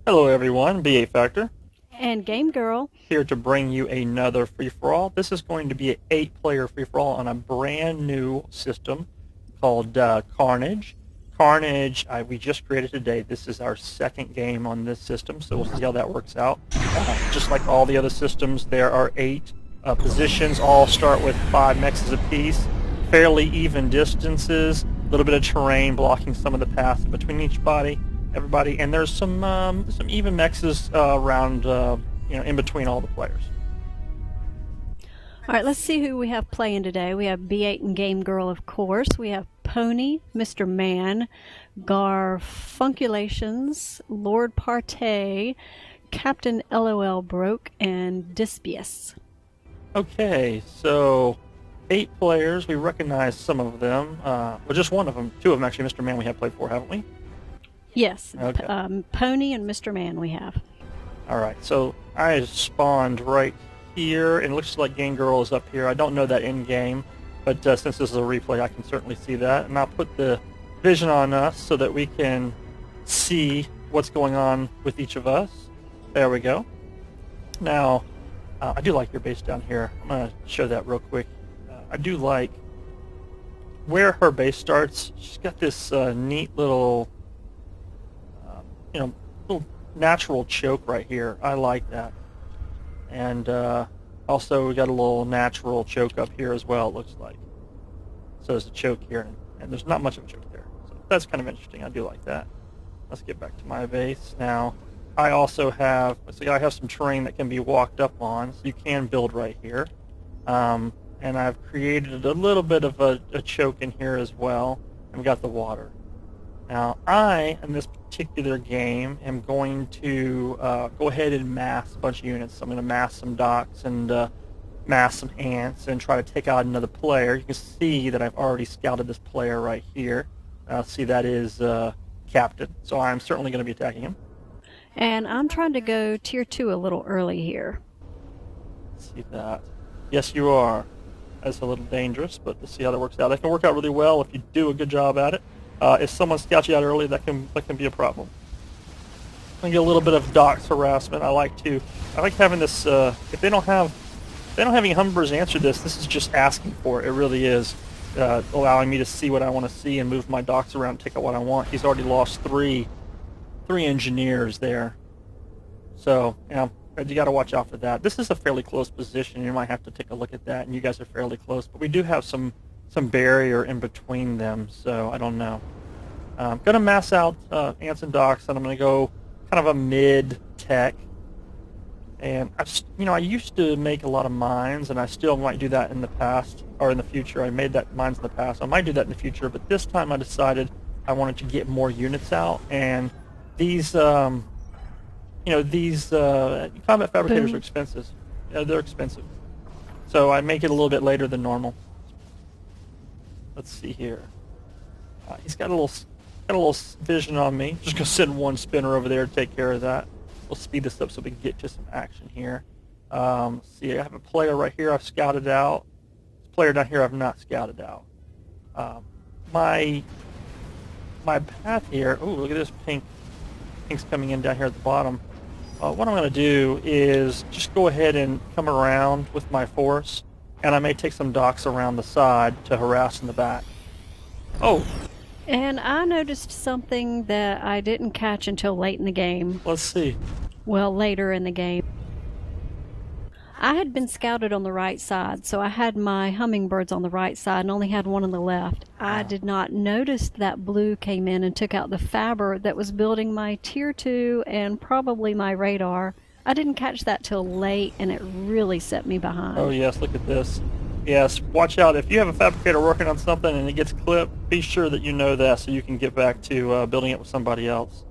Hello everyone, B8 Factor, And Game Girl. here to bring you another free-for-all. This is going to be an 8-player free-for-all on a brand new system called Carnage. Carnage, we just created today. This is our second game on this system, so we'll see how that works out. Just like all the other systems, there are 8 positions, all start with 5 mexes apiece, fairly even distances, a little bit of terrain blocking some of the paths between everybody, and there's some even mexes around, in between all the players. All right, let's see who we have playing today. We have B8 and Game Girl, of course. We have Pony, Mr. Man, Garfunculations, Lord Partey, Captain LOL Broke, and Dispius. Okay, so 8 players. We recognize some of them. Well, just one of them. 2 of them, actually. Mr. Man we have played for, haven't we? Yes, Okay. Pony and Mr. Man we have. All right, so I spawned right here, and it looks like Game Girl is up here. I don't know that in-game, but since this is a replay, I can certainly see that. And I'll put the vision on us so that we can see what's going on with each of us. There we go. Now, I do like your base down here. I'm going to show that real quick. I do like where her base starts. She's got this neat little, little natural choke right here. I like that. And also we got a little natural choke up here as well, it looks like. So there's a choke here, and there's not much of a choke there. So that's kind of interesting. I do like that. Let's get back to my base. Now, I also have, I have some terrain that can be walked up on, so you can build right here. And I've created a little bit of a choke in here as well, and we got the water. Now, in this particular game, am going to go ahead and mass a bunch of units. So I'm going to mass some docks and mass some ants and try to take out another player. You can see that I've already scouted this player right here. See, that is Captain. So I'm certainly going to be attacking him. And I'm trying to go Tier 2 a little early here. Let's see that. Yes, you are. That's a little dangerous, but let's see how that works out. That can work out really well if you do a good job at it. If someone scouts you out early, that can be a problem. I get a little bit of dox harassment. I like having this. If they don't have any Humbers answer this, this is just asking for it. It really is allowing me to see what I want to see and move my dox around and take out what I want. He's already lost three engineers there, so you got to watch out for that. This is a fairly close position. You might have to take a look at that, and you guys are fairly close, but we do have some barrier in between them, so I don't know. I'm going to mass out ants and docks, and I'm going to go kind of a mid-tech. And I used to make a lot of mines, and I still might do that in the past, or in the future. I made that mines in the past. I might do that in the future, but this time I decided I wanted to get more units out, and these combat fabricators are expensive. They're expensive. So I make it a little bit later than normal. Let's see here. He's got a little vision on me. Just gonna send one spinner over there to take care of that. We'll speed this up so we can get to some action here. See, I have a player right here I've scouted out. This player down here I've not scouted out. My path here. Oh, look at this pink. Pink's coming in down here at the bottom. What I'm gonna do is just go ahead and come around with my force. And I may take some docks around the side to harass in the back. Oh! And I noticed something that I didn't catch until late in the game. Let's see. Well, later in the game. I had been scouted on the right side, so I had my hummingbirds on the right side and only had one on the left. I did not notice that blue came in and took out the fabber that was building my Tier 2 and probably my radar. I didn't catch that till late, and it really set me behind. Oh yes, look at this. Yes, watch out. If you have a fabricator working on something and it gets clipped, be sure that you know that so you can get back to building it with somebody else.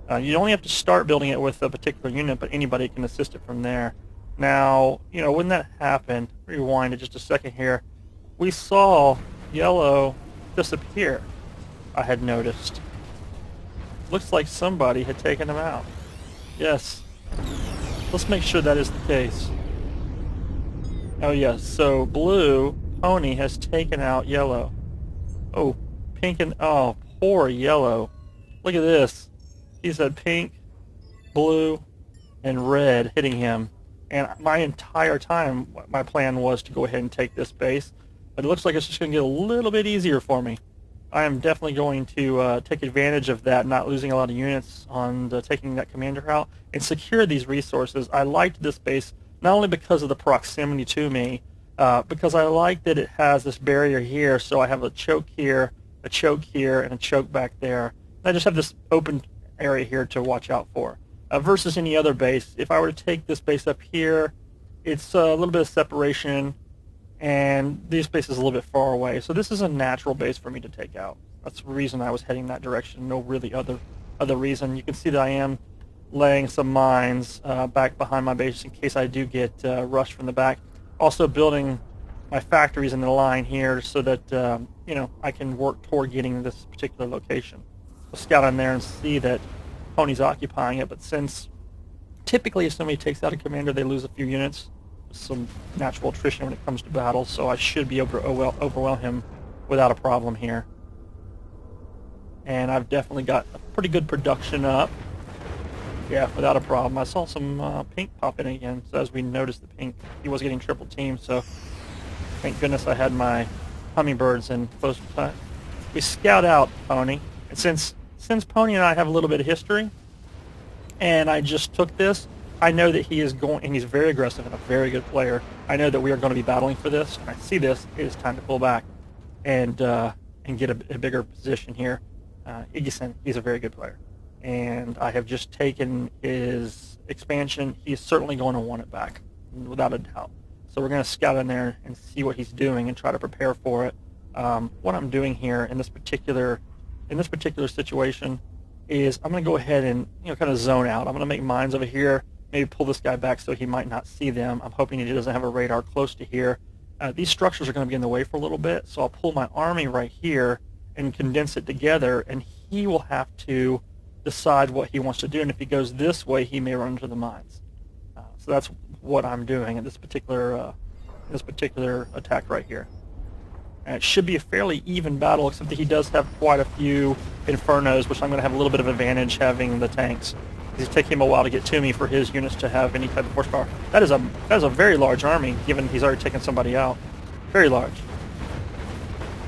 You only have to start building it with a particular unit, but anybody can assist it from there. Now, when that happened, rewind it just a second here, we saw yellow disappear, I had noticed. Looks like somebody had taken him out. Yes. Let's make sure that is the case. Oh yes, so blue, Pony, has taken out yellow. Oh, pink and... oh, poor yellow. Look at this. He's had pink, blue, and red hitting him. And my entire time, my plan was to go ahead and take this base. But it looks like it's just going to get a little bit easier for me. I am definitely going to take advantage of that, not losing a lot of units on taking that commander out, and secure these resources. I liked this base not only because of the proximity to me, because I like that it has this barrier here, so I have a choke here, and a choke back there. And I just have this open area here to watch out for. Versus any other base, if I were to take this base up here, it's a little bit of separation, and this base is a little bit far away. So this is a natural base for me to take out. That's the reason I was heading that direction. No really other reason. You can see that I am laying some mines back behind my base in case I do get rushed from the back. Also building my factories in the line here so that I can work toward getting this particular location. I'll scout in there and see that Pony's occupying it, but since typically if somebody takes out a commander, they lose a few units. Some natural attrition when it comes to battle, so I should be able to overwhelm him without a problem here. And I've definitely got a pretty good production up. Yeah, without a problem. I saw some pink pop in again, so as we noticed the pink, he was getting triple teamed, so thank goodness I had my hummingbirds in close time. We scout out Pony, and since Pony and I have a little bit of history, and I just took this, I know that he is going, and he's very aggressive and a very good player. I know that we are going to be battling for this, and I see this. It is time to pull back and get a bigger position here. Igison, he's a very good player, and I have just taken his expansion. He's certainly going to want it back, without a doubt. So we're going to scout in there and see what he's doing and try to prepare for it. What I'm doing here in this particular situation is I'm going to go ahead and kind of zone out. I'm going to make mines over here. Maybe pull this guy back so he might not see them. I'm hoping he doesn't have a radar close to here. These structures are going to be in the way for a little bit, so I'll pull my army right here and condense it together, and he will have to decide what he wants to do, and if he goes this way, he may run into the mines. So that's what I'm doing in this particular attack right here. And it should be a fairly even battle, except that he does have quite a few infernos, which I'm going to have a little bit of advantage having the tanks. It's taking him a while to get to me for his units to have any type of horsepower. That is a very large army, given he's already taken somebody out. Very large.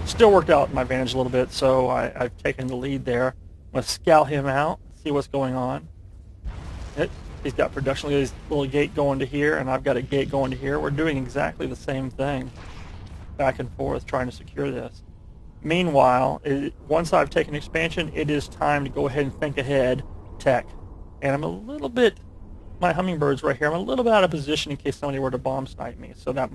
Still worked out in my advantage a little bit, so I've taken the lead there. I'm going to scout him out, see what's going on. He's got production. Look at his little gate going to here, and I've got a gate going to here. We're doing exactly the same thing, back and forth, trying to secure this. Meanwhile, once I've taken expansion, it is time to go ahead and think ahead, tech. And I'm a little bit, my hummingbirds right here, I'm a little bit out of position in case somebody were to bomb snipe me. So that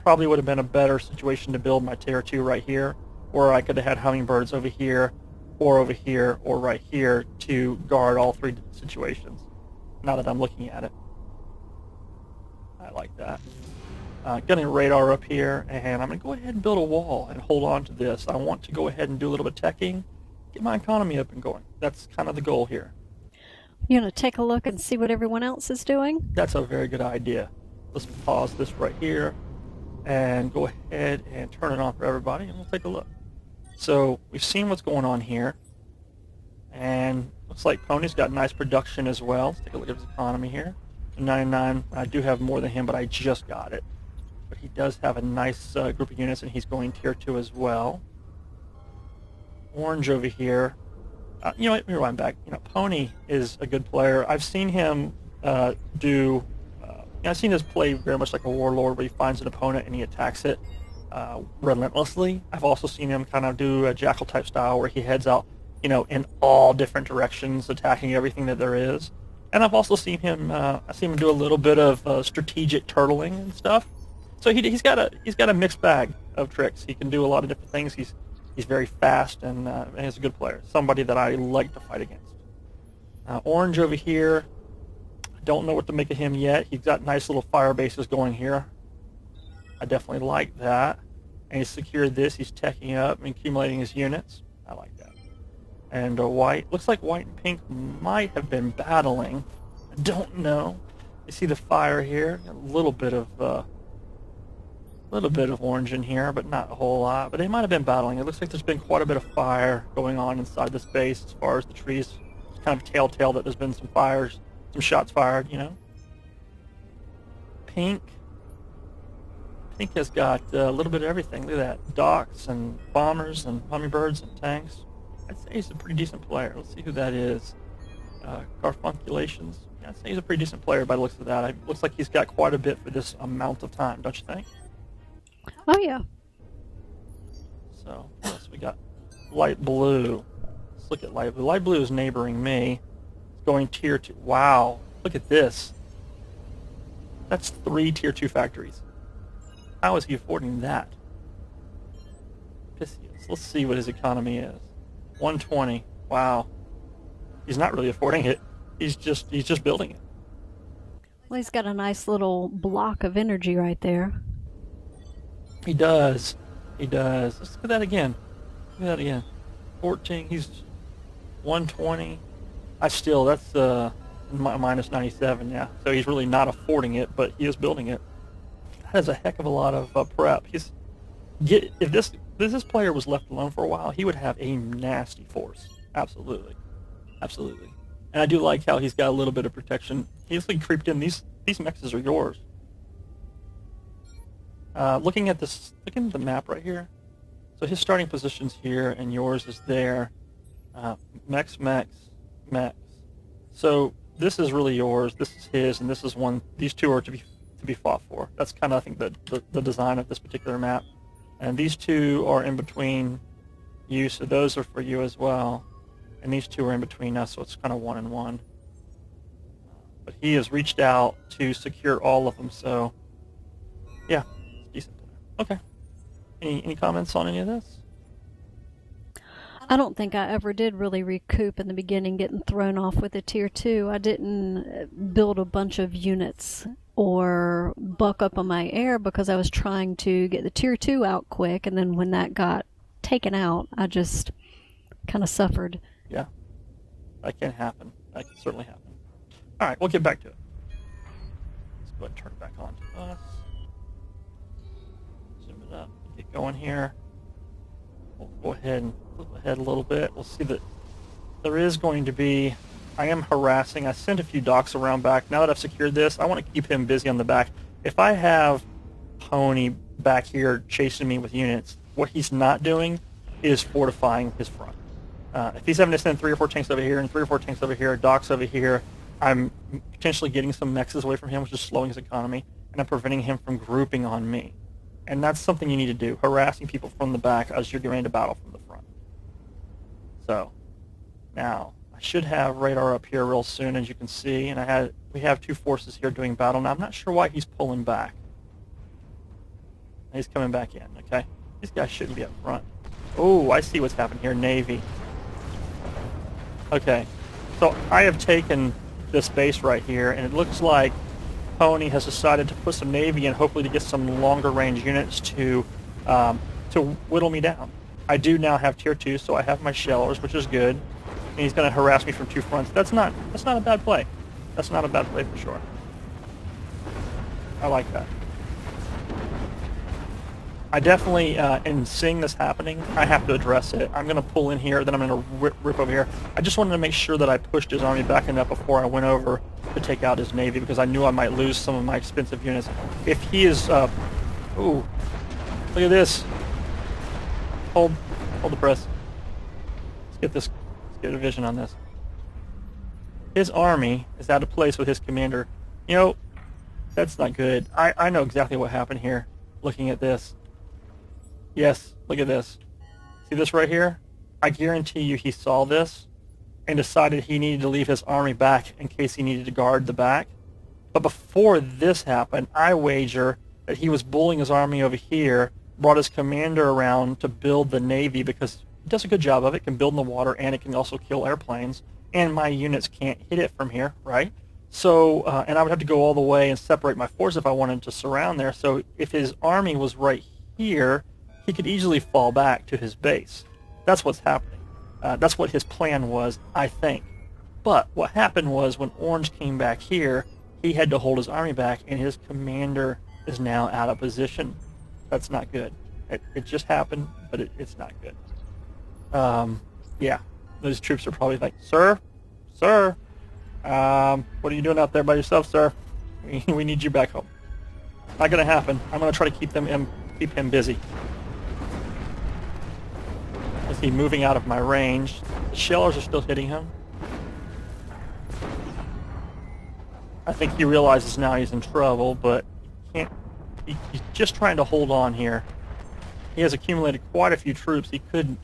probably would have been a better situation to build my tier 2 right here, or I could have had hummingbirds over here, or right here to guard all three situations. Now that I'm looking at it. I like that. Getting a radar up here, and I'm going to go ahead and build a wall and hold on to this. I want to go ahead and do a little bit of teching, get my economy up and going. That's kind of the goal here. You want to take a look and see what everyone else is doing? That's a very good idea. Let's pause this right here and go ahead and turn it on for everybody, and we'll take a look. So we've seen what's going on here, and looks like Pony's got nice production as well. Let's take a look at his economy here. 99, I do have more than him, but I just got it. But he does have a nice group of units, and he's going tier 2 as well. Orange over here. Let me rewind back. Pony is a good player. I've seen him I've seen his play very much like a warlord, where he finds an opponent and he attacks it relentlessly. I've also seen him kind of do a jackal type style, where he heads out, in all different directions, attacking everything that there is. And I've also seen him. I've seen him do a little bit of strategic turtling and stuff. So he's got a mixed bag of tricks. He can do a lot of different things. He's very fast, and he's a good player. Somebody that I like to fight against. Orange over here, I don't know what to make of him yet. He's got nice little fire bases going here. I definitely like that. And he's secured this. He's teching up and accumulating his units. I like that. And white, looks like white and pink might have been battling. I don't know. You see the fire here. A little bit of orange in here, but not a whole lot. But they might have been battling. It looks like there's been quite a bit of fire going on inside this base as far as the trees. It's kind of telltale that there's been some fires some shots fired, you know. Pink has got a little bit of everything. Look at that. Docks and bombers and hummingbirds and tanks. I'd say he's a pretty decent player. Let's see who that is. Carfunculations. Yeah, I'd say he's a pretty decent player by the looks of that. It looks like he's got quite a bit for this amount of time, don't you think? Oh, yeah. So, what else we got? Light blue. Let's look at light blue. Light blue is neighboring me. It's going tier 2. Wow. Look at this. That's 3 tier 2 factories. How is he affording that? Piscius. Let's see what his economy is. 120. Wow. He's not really affording it. He's just building it. Well, he's got a nice little block of energy right there. He does. He does. Let's look at that again. Look at that again. 14. He's 120. That's minus 97. Yeah. So he's really not affording it, but he is building it. That is a heck of a lot of prep. If this player was left alone for a while, he would have a nasty force. Absolutely. Absolutely. And I do like how he's got a little bit of protection. He's like creeped in. These mexes are yours. Looking at the map right here. So his starting position's here, and yours is there. Mex. So this is really yours. This is his, and this is one. These two are to be fought for. That's kind of, I think, the design of this particular map. And these two are in between you, so those are for you as well. And these two are in between us, so it's kind of 1 and 1. But he has reached out to secure all of them, so yeah, it's decent. Okay. Any comments on any of this? I don't think I ever did really recoup in the beginning, getting thrown off with a tier 2. I didn't build a bunch of units or buck up on my air because I was trying to get the tier 2 out quick, and then when that got taken out, I just kind of suffered. Yeah, that can happen. That can certainly happen. All right, we'll get back to it. Let's go ahead and turn it back on to us. Zoom it up. Get going here. We'll go ahead and flip ahead a little bit. We'll see that there is going to be... I am harassing. I sent a few docks around back. Now that I've secured this, I want to keep him busy on the back. If I have Pony back here chasing me with units, what he's not doing is fortifying his front. If he's having to send 3 or 4 tanks over here and 3 or 4 tanks over here, docks over here, I'm potentially getting some mexes away from him, which is slowing his economy, and I'm preventing him from grouping on me. And that's something you need to do, harassing people from the back as you're getting ready to battle from the front. So, now, I should have radar up here real soon, as you can see, and we have 2 forces here doing battle. Now, I'm not sure why he's pulling back. He's coming back in, okay? These guys shouldn't be up front. Oh, I see what's happened here, Navy. Okay, so I have taken this base right here, and it looks like Pony has decided to put some Navy in, hopefully to get some longer range units to whittle me down. I do now have tier 2, so I have my shellers, which is good. And he's going to harass me from 2 fronts. That's not a bad play. That's not a bad play for sure. I like that. I definitely, in seeing this happening, I have to address it. I'm going to pull in here, then I'm going to rip over here. I just wanted to make sure that I pushed his army back enough before I went over to take out his navy, because I knew I might lose some of my expensive units. If he is, ooh, look at this. Hold the press. Let's get a vision on this. His army is out of place with his commander. You know, that's not good. I know exactly what happened here, looking at this. Yes, look at this. See this right here? I guarantee you he saw this and decided he needed to leave his army back in case he needed to guard the back. But before this happened, I wager that he was bullying his army over here, brought his commander around to build the navy, because it does a good job of it. It can build in the water, and it can also kill airplanes, and my units can't hit it from here, right? So, and I would have to go all the way and separate my force if I wanted to surround there. So if his army was right here, he could easily fall back to his base. That's what's happening. That's what his plan was, I think. But what happened was, when Orange came back here, he had to hold his army back, and his commander is now out of position. That's not good. It just happened, but it's not good. Yeah, those troops are probably like, Sir, What are you doing out there by yourself, sir? We need you back home. Not gonna happen. I'm gonna try to keep him busy. Is he moving out of my range? The shellers are still hitting him. I think he realizes now he's in trouble, but he can't. He's just trying to hold on here. He has accumulated quite a few troops. He could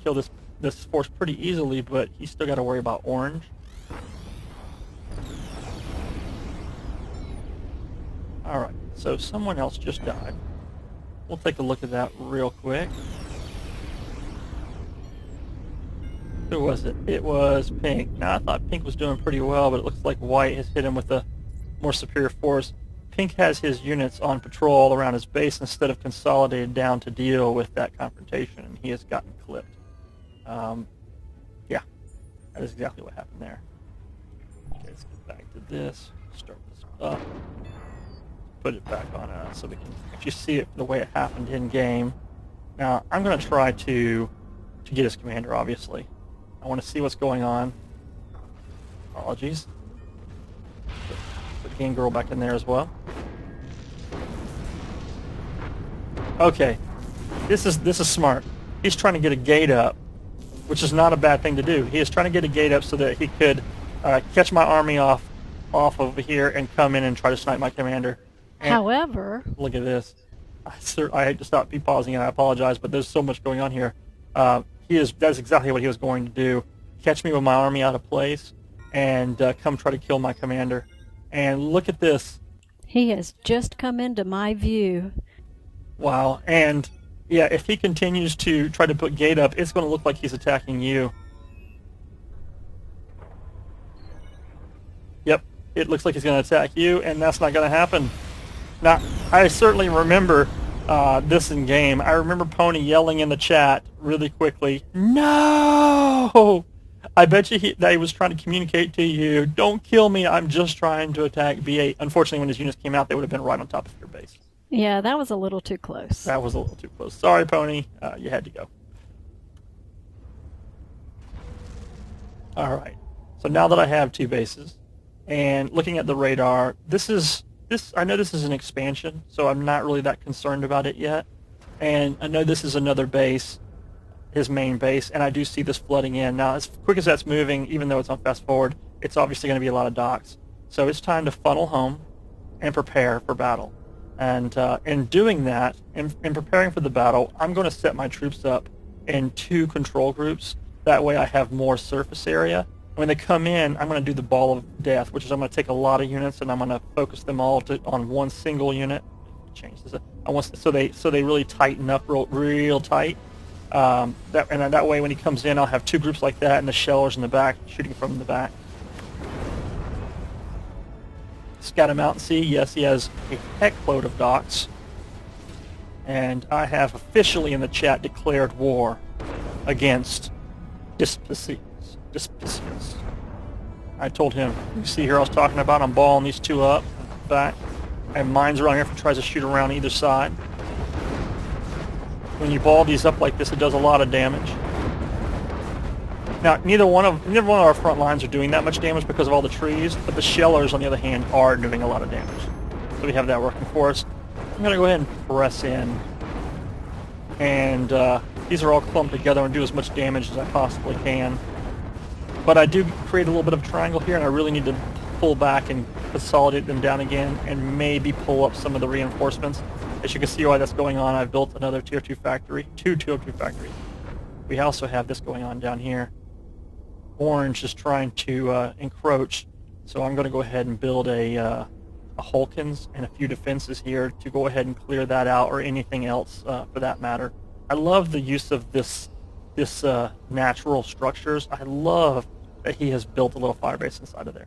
kill this force pretty easily, but he's still got to worry about orange. All right, so someone else just died. We'll take a look at that real quick. Who was it? It was Pink. Now, I thought Pink was doing pretty well, but it looks like White has hit him with a more superior force. Pink has his units on patrol all around his base instead of consolidated down to deal with that confrontation, and he has gotten clipped. Yeah, that is exactly what happened there. Okay, let's get back to this. Start this up. Put it back on so we can actually see it the way it happened in game. Now, I'm going to try to get his commander, obviously. I want to see what's going on. Apologies. Put Game Girl back in there as well. Okay, this is smart. He's trying to get a gate up, which is not a bad thing to do. He is trying to get a gate up so that he could catch my army off over here and come in and try to snipe my commander. And However, look at this. I hate to stop pausing, and I apologize, but there's so much going on here. That's exactly what he was going to do. Catch me with my army out of place and come try to kill my commander. And look at this. he has just come into my view. Wow. And yeah, if he continues to try to put gate up, it's going to look like he's attacking you. Yep. It looks like he's going to attack you, and that's not going to happen. Now, I certainly remember this in game. I remember Pony yelling in the chat really quickly, "No!" I bet you that he was trying to communicate to you, "Don't kill me, I'm just trying to attack B8. Unfortunately, when his units came out, they would have been right on top of your base. Yeah, that was a little too close. That was a little too close. Sorry, Pony. You had to go. All right. So now that I have two bases, and looking at the radar, I know this is an expansion, so I'm not really that concerned about it yet. And I know this is another base, his main base, and I do see this flooding in. Now, as quick as that's moving, even though it's on fast forward, it's obviously going to be a lot of docks. So it's time to funnel home and prepare for battle. And in doing that, in preparing for the battle, I'm going to set my troops up in 2 control groups. That way I have more surface area. When they come in, I'm going to do the ball of death, which is I'm going to take a lot of units and I'm going to focus them all on one single unit. Change this. So they really tighten up real tight. That way when he comes in, I'll have 2 groups like that, and the shellers in the back shooting from the back. Scout him out and see. Yes, he has a heck load of docks. And I have officially in the chat declared war against Despicius. I told him, you see here I was talking about, I'm balling these 2 up back. I have mines around here if he tries to shoot around either side. When you ball these up like this, it does a lot of damage. Now, neither one of our front lines are doing that much damage because of all the trees, but the shellers, on the other hand, are doing a lot of damage. So we have that working for us. I'm going to go ahead and press in. And these are all clumped together and do as much damage as I possibly can. But I do create a little bit of a triangle here, and I really need to pull back and consolidate them down again and maybe pull up some of the reinforcements. As you can see why that's going on, I've built another Tier 2 factory, 2 Tier 2 factories. We also have this going on down here. Orange is trying to encroach, so I'm going to go ahead and build a Hulkins and a few defenses here to go ahead and clear that out, or anything else for that matter. I love the use of this natural structures. I love that he has built a little fire base inside of there.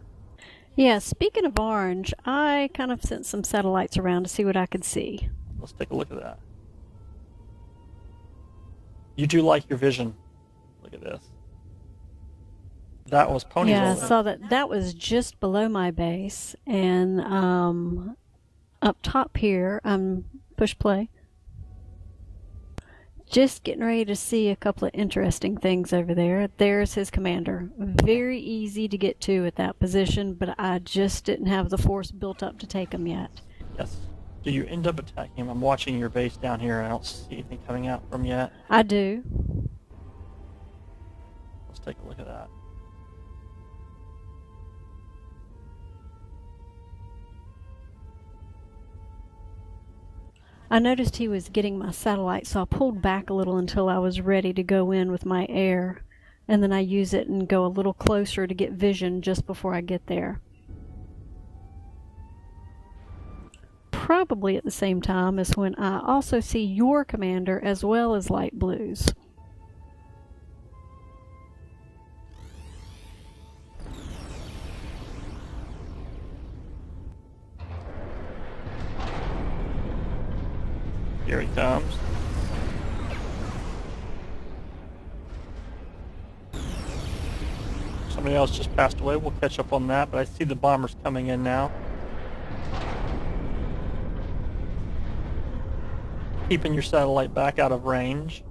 Yeah, speaking of orange, I kind of sent some satellites around to see what I could see. Let's take a look at that. You do like your vision. Look at this. That was Pony's. Yeah, I saw that was just below my base, and up top here, push play. Just getting ready to see a couple of interesting things over there. There's his commander. Very easy to get to at that position, but I just didn't have the force built up to take him yet. Yes. Do you end up attacking him? I'm watching your base down here, and I don't see anything coming out from yet. I do. Let's take a look at that. I noticed he was getting my satellite, so I pulled back a little until I was ready to go in with my air, and then I use it and go a little closer to get vision just before I get there. Probably at the same time as when I also see your commander as well as light blues. Here he comes. Somebody else just passed away. We'll catch up on that, but I see the bombers coming in now. Keeping your satellite back out of range.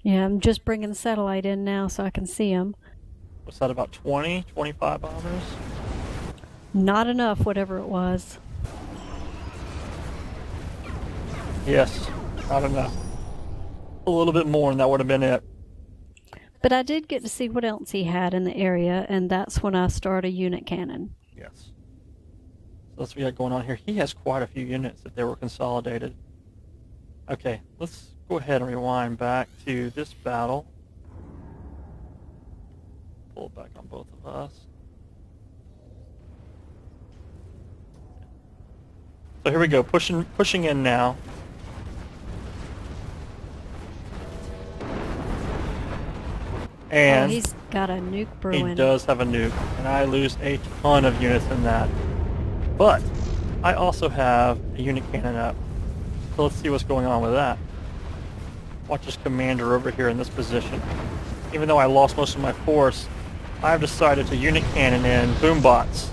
Yeah, I'm just bringing the satellite in now so I can see him. What's that, about 20, 25 bombers? Not enough, whatever it was. Yes, not enough. A little bit more and that would have been it. But I did get to see what else he had in the area, and that's when I start a unit cannon. Yes. So that's what we got going on here. He has quite a few units if they were consolidated. Okay, let's go ahead and rewind back to this battle. Pull it back on both of us. So here we go, pushing in now. And he's got a nuke brewing. He does have a nuke, and I lose a ton of units in that. But I also have a unit cannon up. So let's see what's going on with that. Watch this commander over here in this position. Even though I lost most of my force, I've decided to unit cannon in boom bots,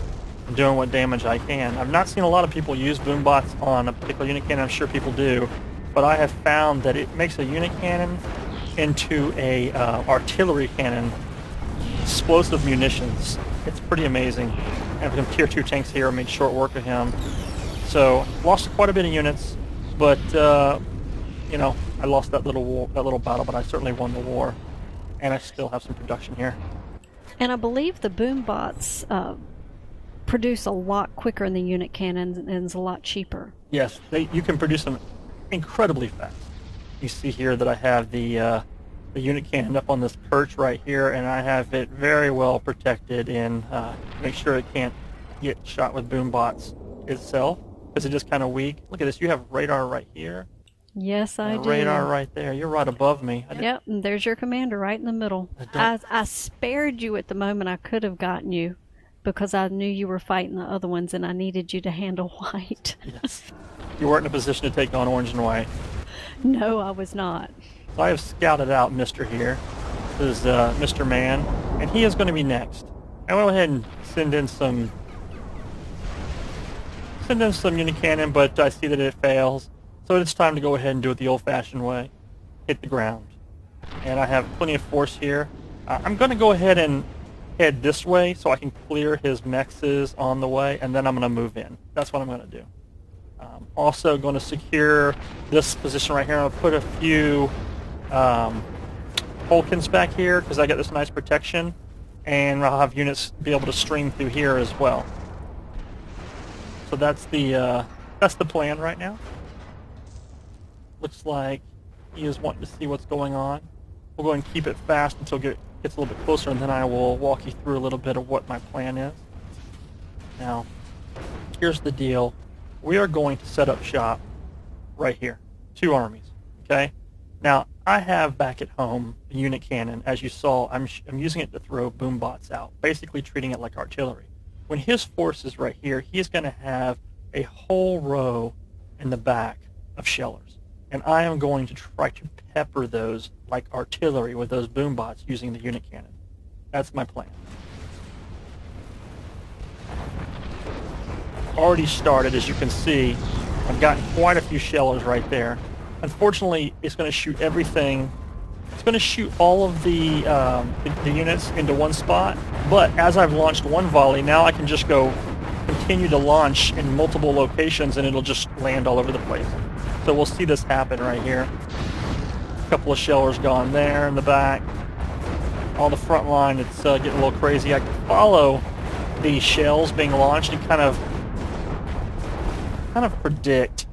doing what damage I can. I've not seen a lot of people use boom bots on a particular unit cannon. I'm sure people do, but I have found that it makes a unit cannon into a artillery cannon, explosive munitions. It's pretty amazing. And some tier 2 tanks here made short work of him. So lost quite a bit of units, but you know, I lost that little battle, but I certainly won the war, and I still have some production here. And I believe the boom bots produce a lot quicker in the unit cannons and is a lot cheaper. Yes, you can produce them incredibly fast. You see here that I have the unit cannon up on this perch right here, and I have it very well protected in make sure it can't get shot with boom bots itself, because it's just kind of weak. Look at this, you have radar right here. Yes, I do. Radar right there. You're right above me. Yep, and there's your commander right in the middle. I spared you at the moment I could have gotten you, because I knew you were fighting the other ones and I needed you to handle white. Yes. You weren't in a position to take on orange and white. No, I was not. So I have scouted out Mr. here. This is Mr. Man, and he is going to be next. I went ahead and send in some unit cannon, but I see that it fails. So it's time to go ahead and do it the old-fashioned way. Hit the ground. And I have plenty of force here. I'm going to go ahead and head this way so I can clear his mexes on the way, and then I'm going to move in. That's what I'm going to do. Also going to secure this position right here. I'll put a few Hulkins back here because I got this nice protection, and I'll have units be able to stream through here as well. So that's the plan right now. Looks like he is wanting to see what's going on. We'll go and keep it fast until it gets a little bit closer, and then I will walk you through a little bit of what my plan is. Now, here's the deal. We are going to set up shop right here. 2 armies, okay? Now, I have back at home a unit cannon. As you saw, I'm using it to throw boom bots out, basically treating it like artillery. When his force is right here, he's going to have a whole row in the back of shellers. And I am going to try to pepper those like artillery with those boom bots using the unit cannon. That's my plan. Already started, as you can see. I've gotten quite a few shellers right there. Unfortunately, it's going to shoot everything. It's going to shoot all of the units into one spot, but as I've launched one volley, now I can just go continue to launch in multiple locations and it'll just land all over the place. So we'll see this happen right here. A couple of shellers gone there in the back. On the front line, it's getting a little crazy. I can follow the shells being launched and kind of predict,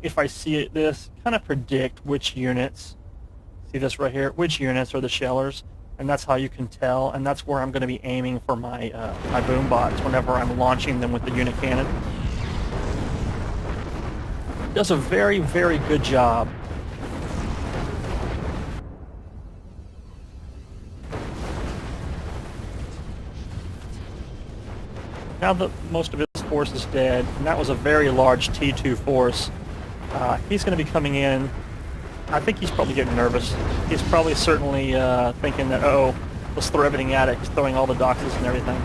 if I see it kind of predict which units, see this right here, which units are the shellers, and that's how you can tell, and that's where I'm going to be aiming for my my boom bots whenever I'm launching them with the unit cannon. Does a very, very good job. Now that most of his force is dead, and that was a very large T2 force, he's going to be coming in. I think he's probably getting nervous. He's probably certainly thinking that, oh, let's throw everything at it. He's throwing all the doxes and everything.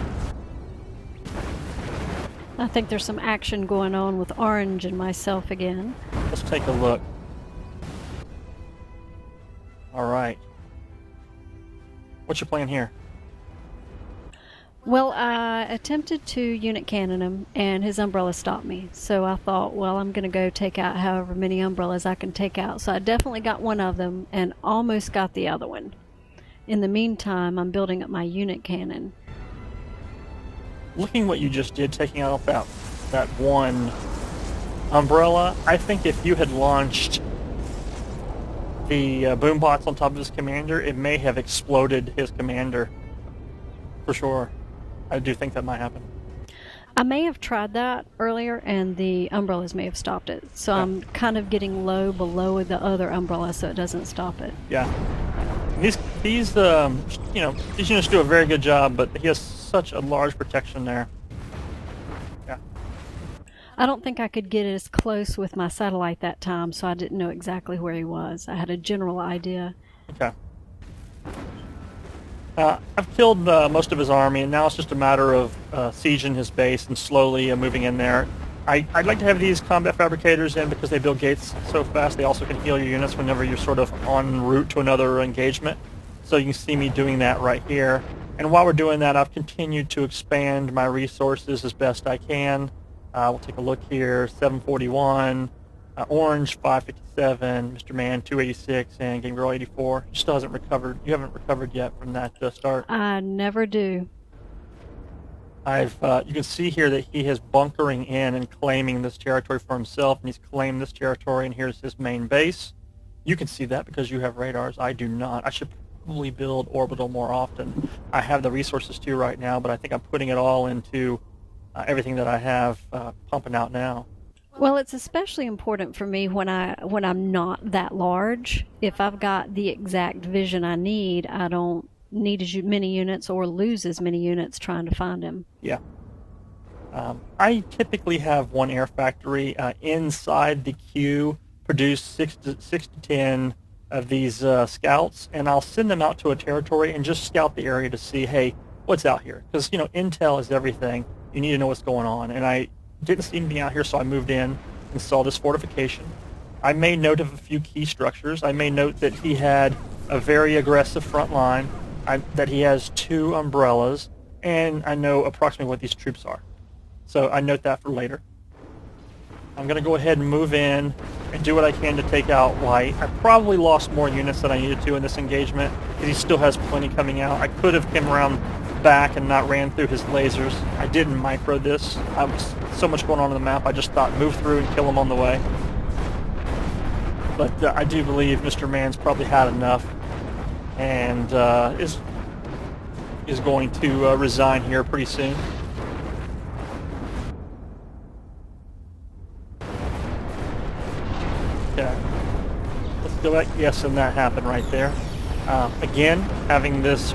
I think there's some action going on with Orange and myself again. Let's take a look. All right. What's your plan here? Well, I attempted to unit cannon him, and his umbrella stopped me. So I thought, well, I'm going to go take out however many umbrellas I can take out. So I definitely got one of them and almost got the other one. In the meantime, I'm building up my unit cannon. Looking what you just did, taking out that one umbrella, I think if you had launched the boom bots on top of his commander, it may have exploded his commander. For sure. I do think that might happen. I may have tried that earlier, and the umbrellas may have stopped it. So Yeah. I'm kind of getting low below the other umbrella so it doesn't stop it. Yeah. And these these units do a very good job, but he has such a large protection there. Yeah. I don't think I could get as close with my satellite that time, so I didn't know exactly where he was. I had a general idea. Okay. I've killed most of his army, and now it's just a matter of sieging his base and slowly moving in there. I'd like to have these combat fabricators in because they build gates so fast. They also can heal your units whenever you're sort of en route to another engagement. So you can see me doing that right here. And while we're doing that, I've continued to expand my resources as best I can. We'll take a look here. 741, Orange 557, Mr. Man 286, and Game Girl 84. He still hasn't recovered. You haven't recovered yet from that start. I never do. You can see here that he is bunkering in and claiming this territory for himself, and he's claimed this territory, and here's his main base. You can see that because you have radars. I do not. I should probably build orbital more often. I have the resources to right now, but I think I'm putting it all into everything that I have pumping out now. Well, it's especially important for me when I'm not that large. If I've got the exact vision I need, I don't need as many units or lose as many units trying to find him. Yeah. I typically have one air factory inside the queue, produce 6 to 10 of these scouts, and I'll send them out to a territory and just scout the area to see, hey, what's out here? Because, intel is everything. You need to know what's going on. And I didn't see anything out here, so I moved in and saw this fortification. I made note of a few key structures. I made note that he had a very aggressive front line, that he has 2 umbrellas, and I know approximately what these troops are. So I note that for later. I'm going to go ahead and move in and do what I can to take out White. I probably lost more units than I needed to in this engagement, because he still has plenty coming out. I could have come around back and not ran through his lasers. I didn't micro this. I was so much going on the map, I just thought move through and kill him on the way. But I do believe Mr. Man's probably had enough, and is going to resign here pretty soon. Okay. Let's go back. Yes, and that happened right there. Again, having this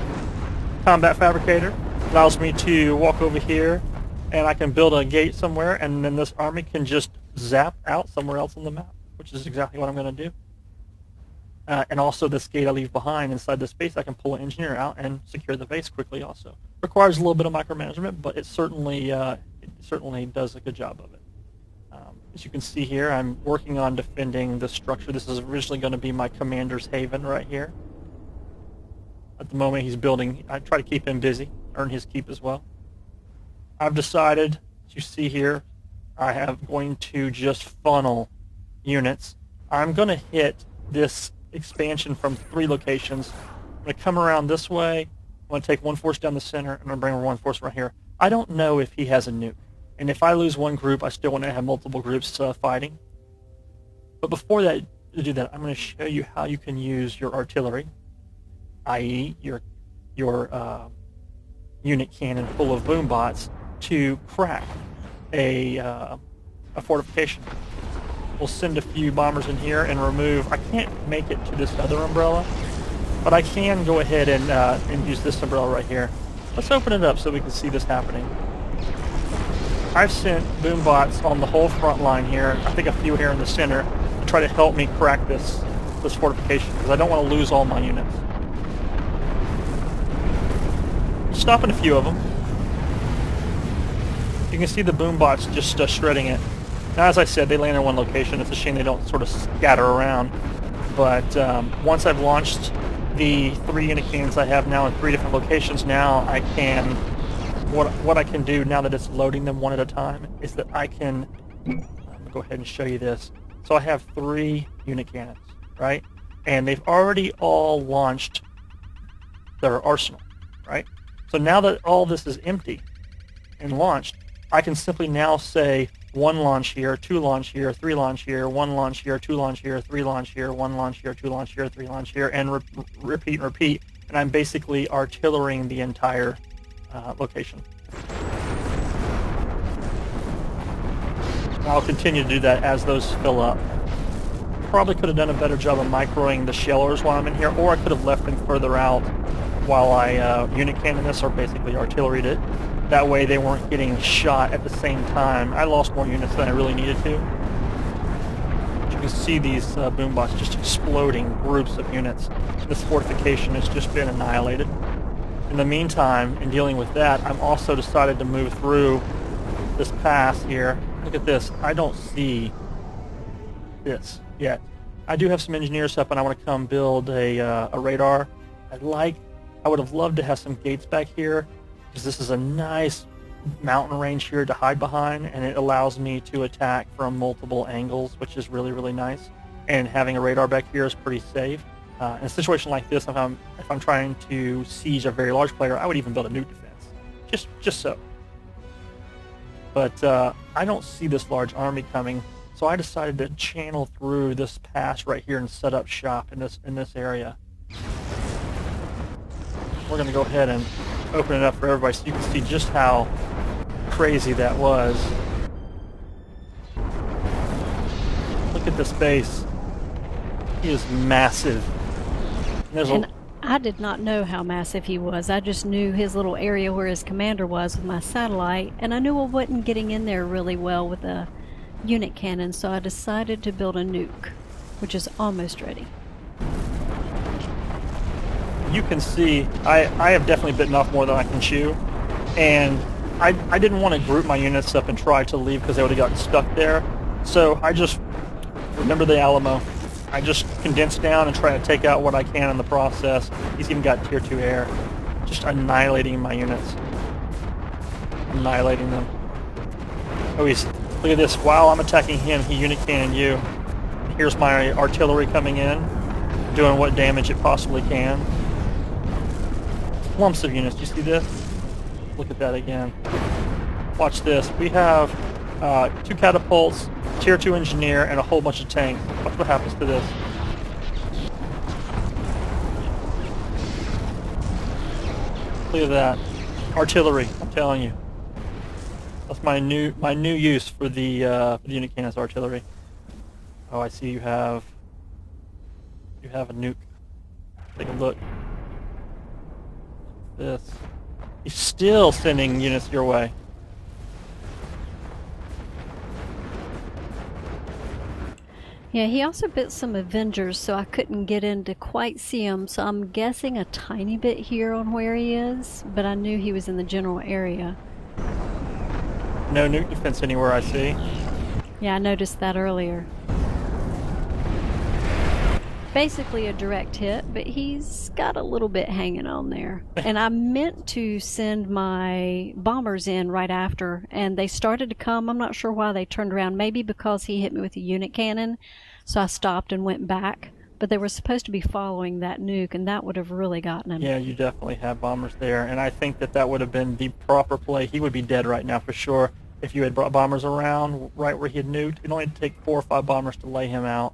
combat fabricator allows me to walk over here, and I can build a gate somewhere, and then this army can just zap out somewhere else on the map, which is exactly what I'm going to do. And also this gate I leave behind inside this base, I can pull an engineer out and secure the base quickly also. Requires a little bit of micromanagement, but it certainly does a good job of it. As you can see here, I'm working on defending the structure. This is originally going to be my commander's haven right here. At the moment he's building, I try to keep him busy, earn his keep as well. I've decided, as you see here, I am going to just funnel units. I'm going to hit this expansion from 3 locations. I'm going to come around this way. I'm going to take one force down the center, and I'm going to bring one force right here. I don't know if he has a nuke. And if I lose one group, I still want to have multiple groups fighting. But before that, to do that, I'm going to show you how you can use your artillery, i.e. your unit cannon full of boom bots, to crack a fortification. We'll send a few bombers in here and remove. I can't make it to this other umbrella, but I can go ahead and use this umbrella right here. Let's open it up so we can see this happening. I've sent boom bots on the whole front line here. I think a few here in the center to try to help me crack this fortification because I don't want to lose all my units. Stopping a few of them. You can see the boom bots just shredding it. Now, as I said, they land in one location. It's a shame they don't sort of scatter around. But once I've launched the 3 unit cannons I have now in 3 different locations, now I can, what I can do now that it's loading them one at a time is that I can, I'm going to go ahead and show you this. So I have 3 unit cannons, right? And they've already all launched their arsenal, right? So now that all this is empty and launched, I can simply now say 1 launch here, 2 launch here, 3 launch here, 1 launch here, 2 launch here, 3 launch here, 1 launch here, 2 launch here, 3 launch here, and repeat and repeat. And I'm basically artillerying the entire location. I'll continue to do that as those fill up. Probably could have done a better job of microing the shellers while I'm in here, or I could have left them further out while I unit cannon this, or basically artilleried it. That way they weren't getting shot at the same time. I lost more units than I really needed to. But you can see these boom bots just exploding groups of units. This fortification has just been annihilated. In the meantime, in dealing with that, I'm also decided to move through this pass here. Look at this. I don't see this yet. I do have some engineers up, and I want to come build a radar. I would have loved to have some gates back here, because this is a nice mountain range here to hide behind, and it allows me to attack from multiple angles, which is really, really nice. And having a radar back here is pretty safe. In a situation like this, if I'm trying to siege a very large player, I would even build a nuke defense, just so. But I don't see this large army coming, so I decided to channel through this pass right here and set up shop in this area. We're going to go ahead and open it up for everybody so you can see just how crazy that was. Look at this base. He is massive. And I did not know how massive he was. I just knew his little area where his commander was with my satellite, and I knew I wasn't getting in there really well with a unit cannon, so I decided to build a nuke, which is almost ready. You can see I have definitely bitten off more than I can chew, and I didn't want to group my units up and try to leave because they would have gotten stuck there. So I just, remember the Alamo, I just condense down and try to take out what I can in the process. He's even got tier 2 air. Just annihilating my units. Annihilating them. Oh, look at this. While I'm attacking him, he unit cannon you. Here's my artillery coming in, doing what damage it possibly can. Lumps of units. Do you see this? Look at that again. Watch this. We have 2 catapults, tier 2 engineer, and a whole bunch of tanks. Watch what happens to this. Look at that. Artillery, I'm telling you. That's my new use for the unit cannons artillery. Oh, I see you have a nuke. Take a look. This. He's still sending units your way. Yeah, he also built some Avengers, so I couldn't get in to quite see him, so I'm guessing a tiny bit here on where he is, but I knew he was in the general area. No nuke defense anywhere I see. Yeah, I noticed that earlier. Basically a direct hit, but he's got a little bit hanging on there. And I meant to send my bombers in right after, and they started to come. I'm not sure why they turned around. Maybe because he hit me with a unit cannon, so I stopped and went back. But they were supposed to be following that nuke, and that would have really gotten him. Yeah, you definitely have bombers there, and I think that would have been the proper play. He would be dead right now for sure if you had brought bombers around right where he had nuked. It'd only take 4 or 5 bombers to lay him out.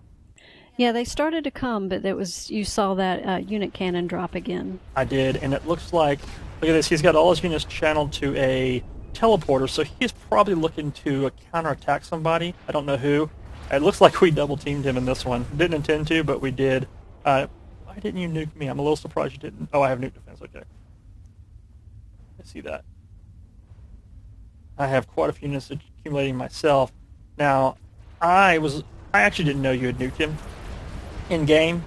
Yeah, they started to come, but you saw that unit cannon drop again. I did, and it looks like, look at this, he's got all his units channeled to a teleporter, so he's probably looking to counterattack somebody. I don't know who. It looks like we double-teamed him in this one. Didn't intend to, but we did. Why didn't you nuke me? I'm a little surprised you didn't. Oh, I have nuke defense, okay. I see that. I have quite a few units accumulating myself. Now, I actually didn't know you had nuked him in game,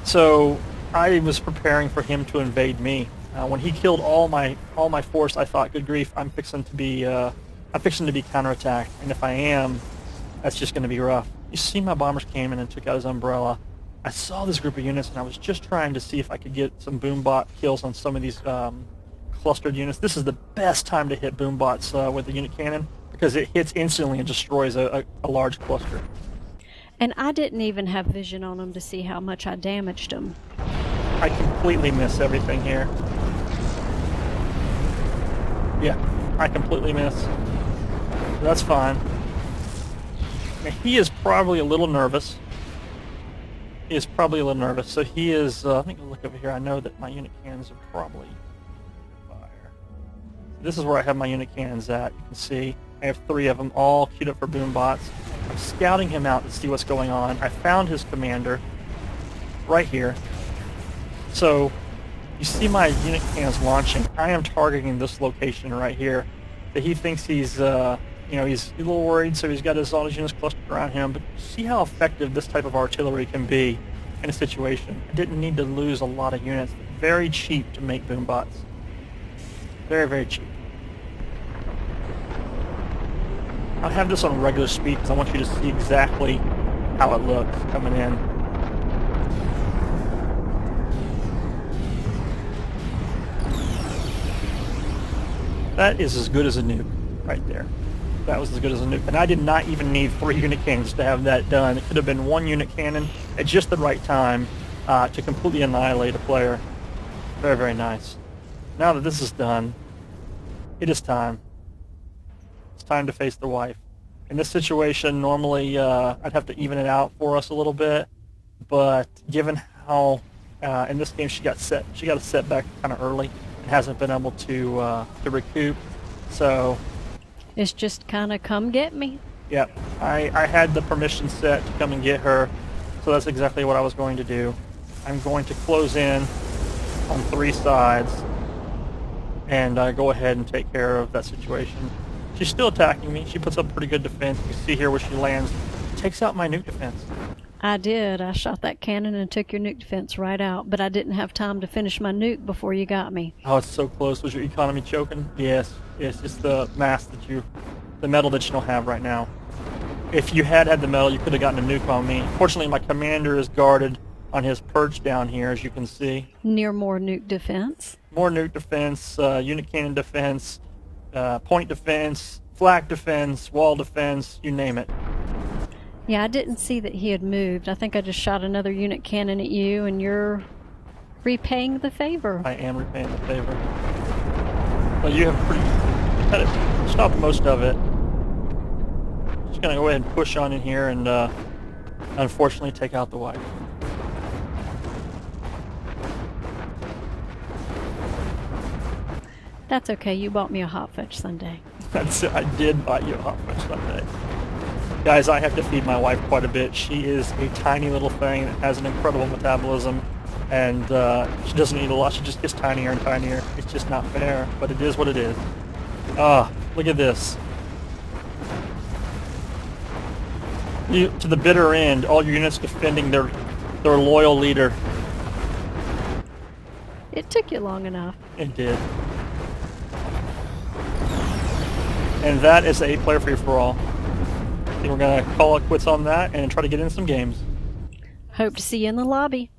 so I was preparing for him to invade me. When he killed all my force, I thought, good grief, I'm fixing to be counterattacked, and if I am, that's just going to be rough. You see, my bombers came in and took out his umbrella. I saw this group of units, and I was just trying to see if I could get some boombot kills on some of these clustered units. This is the best time to hit boombots with the unit cannon, because it hits instantly and destroys a large cluster. And I didn't even have vision on them to see how much I damaged them. I completely miss everything here. Yeah, I completely miss. That's fine. Now, he is probably a little nervous. So he is, let me go look over here. I know that my unit cannons are probably fire. This is where I have my unit cannons at. You can see I have 3 of them all queued up for boom bots. I'm scouting him out to see what's going on. I found his commander right here. So you see my unit cannons launching. I am targeting this location right here. That he thinks he's, he's a little worried, so he's got all his units clustered around him. But see how effective this type of artillery can be in a situation. I didn't need to lose a lot of units. Very cheap to make boom bots. Very, very cheap. I'll have this on regular speed because I want you to see exactly how it looks coming in. That is as good as a nuke right there. That was as good as a nuke. And I did not even need 3 unit cannons to have that done. It could have been 1 unit cannon at just the right time to completely annihilate a player. Very, very nice. Now that this is done, it is time. It's time to face the wife. In this situation, normally I'd have to even it out for us a little bit, but given how in this game she got a setback kind of early and hasn't been able to recoup. So it's just kind of come get me. Yep, I had the permission set to come and get her, so that's exactly what I was going to do. I'm going to close in on 3 sides and go ahead and take care of that situation. She's still attacking me. She puts up pretty good defense. You can see here where she lands. Takes out my nuke defense. I did. I shot that cannon and took your nuke defense right out, but I didn't have time to finish my nuke before you got me. Oh, it's so close. Was your economy choking? Yes. It's just the mass the metal that you don't have right now. If you had the metal, you could have gotten a nuke on me. Fortunately, my commander is guarded on his perch down here, as you can see. Near more nuke defense. More nuke defense, unit cannon defense, point defense, flak defense, wall defense, you name it. Yeah, I didn't see that he had moved. I think I just shot another unit cannon at you, and you're repaying the favor. I am repaying the favor. Well, you have stopped most of it. Just gonna go ahead and push on in here and unfortunately take out the wife. That's okay. You bought me a hot fudge sundae. I did buy you a hot fudge sundae. Guys, I have to feed my wife quite a bit. She is a tiny little thing that has an incredible metabolism, and she doesn't eat a lot. She just gets tinier and tinier. It's just not fair, but it is what it is. Look at this. To the bitter end, all your units defending their loyal leader. It took you long enough. It did. And that is a player free-for-all. think we're gonna call it quits on that and try to get in some games. Hope to see you in the lobby.